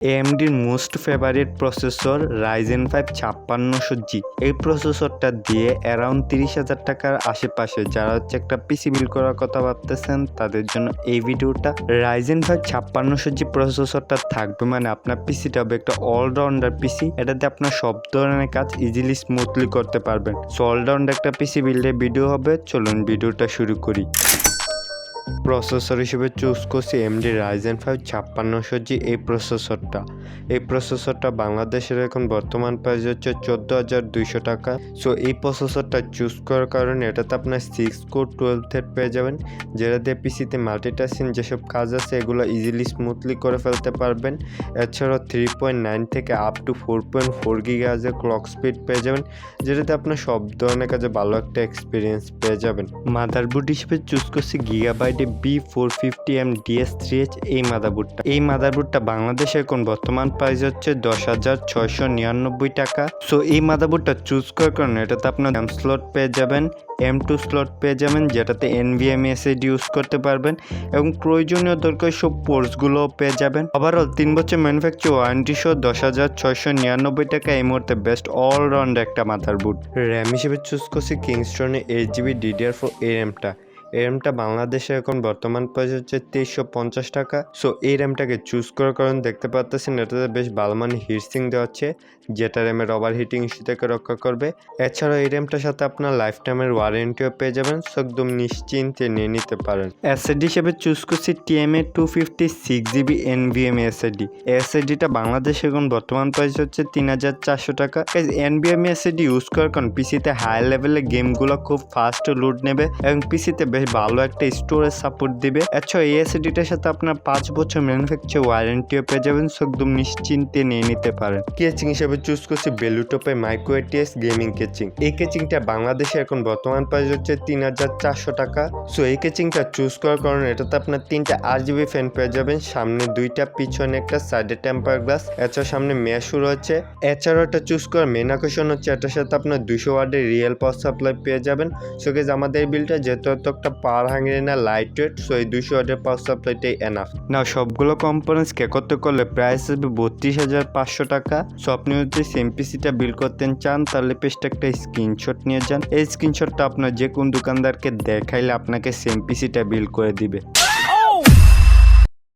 এএমডির most favourite processor Ryzen 5 5600G। এই প্রসেসরটা দিয়ে around 30,000 টাকার আশেপাশে যারা একটা পিসি বিল্ড করার কথা ভাবতেছেন তাদের জন্য এই ভিডিওটা। রাইজেন 5 5600G প্রসেসরটা থাকবে মানে আপনার পিসিটা হবে একটা অলরাউন্ডার পিসি। এটাতে আপনার সব ধরনের কাজ ইজিলি স্মুথলি করতে পারবেন। সো অলরাউন্ডার একটা পিসি বিল্ডের ভিডিও হবে, চলুন ভিডিওটা শুরু করি। প্রসেসর হিসেবে চুজ করছি এমডি রাইজেন 5 5600G। এই প্রসেসরটা বাংলাদেশের এখন বর্তমান প্রাইস হচ্ছে 14,200 টাকা। সো এই প্রসেসরটা চুজ করার কারণে এটাতে আপনার 6 কোর 12 থ্রেড পেয়ে যাবেন, যেটা দিয়ে পিসিতে মাল্টিটাস্কিং যেসব কাজ আছে এগুলো ইজিলি স্মুথলি করে ফেলতে পারবেন। এছাড়াও 3.9 থেকে up to 4.4 GHz clock speed পেয়ে যাবেন, যেটাতে আপনার সব ধরনের কাজে ভালো একটা এক্সপিরিয়েন্স পেয়ে যাবেন। মাদারবোর্ড হিসেবে চুজ করছি গিগাবাইটে B450M DS3H এই মাদারবোর্ডটা বাংলাদেশে এখন বর্তমান প্রাইস হচ্ছে 10,699 টাকা। সো এই মাদারবোর্ডটা চুজ করার কারণে এটাতে আপনার RAM স্লট পেয়ে যাবেন, M2 স্লট পেয়ে যাবেন, যেটাতে NVMe SSD ইউজ করতে পারবেন এবং প্রয়োজনীয় দরকার সব পোর্টসগুলোও পেয়ে যাবেন। ওভারঅল 3 বছর ম্যানুফ্যাকচার ওয়ারেন্টি সহ 10,699 টাকা এই মুহূর্তে বেস্ট অলরাউন্ড একটা মাদারবোর্ড। র্যাম হিসেবে চুজ করছি কিংস্টনের 8GB DDR4 এই র্যামটা বাংলাদেশে এখন বর্তমান প্রাইস হচ্ছে 2350 টাকা। সো এই র্যামটাকে চুজ করার কারণে দেখতে পাচ্ছেন এটাতে বেশ ভালো মানে হিটসিং দেওয়া হচ্ছে, যেটা র্যামের ওভার হিটিং ইস্যু থেকে রক্ষা করবে। এছাড়াও এই র্যামটার সাথে আপনার লাইফ টাইমের ওয়ারেন্টিও পেয়ে যাবেন, সো একদম নিশ্চিন্তে নিয়ে নিতে পারেন। এসএসডি হিসেবে চুজ করছি TMA 250 6GB NVMe SSD। এসএসডিটা বাংলাদেশে এখন বর্তমান প্রাইস হচ্ছে 3,400 টাকা। NVMe SSD ইউজ করার কারণ পিসিতে হাই লেভেলের গেমগুলো খুব ফাস্ট লোড নেবে এবং পিসিতে বেশ ভালো একটা স্টোরেজ সাপোর্ট দিবে। এছাড়াও এই এসএসডিটার সাথে আপনার 5 বছর ম্যানুফ্যাকচার ওয়ারেন্টিও পেয়ে যাবেন, সো একদম নিশ্চিন্তে নিয়ে নিতে পারেন। কেচিং হিসেবে চুজ করছি বেলুটপের মাইক্রো ATX গেমিং কেচিং। এই কেচিংটা বাংলাদেশে এখন বর্তমান প্রাইস হচ্ছে 3,400 টাকা। সো এই কেচিংটা চুজ করার কারণে এটাতে আপনার 3টা RGB ফ্যান পেয়ে যাবেন, সামনে 2টা, পিছনে একটা, সাইডে টেম্পার গ্লাস। এছাড়াও সামনে মেশও রয়েছে। এছাড়াও এটা চুজ করার মেন আকর্ষণ হচ্ছে এটার সাথে আপনার 200 ওয়াটের রিয়েল পাওয়ার সাপ্লাই পেয়ে যাবেন। সো গাইস আমাদের এই বিলটা যেহেতু একটা পাওয়ার হাঙ্গরি না, লাইট ওয়েট, সো এই 200 ওয়াটের পাওয়ার সাপ্লাইটাই এনাফ। না সবগুলো কম্পোনেন্টস করতে করলে প্রাইস আসবে 32,500 টাকা। সো আপনি যদি সেম পিসিটা বিল্ড করতে চান তাহলে পেজটা একটা স্ক্রিনশট নিয়ে যান। এই স্ক্রিনশটটা আপনার যে কোন দোকানদারকে দেখাইলে আপনাকে সেম পিসিটা বিল্ড করে দিবে।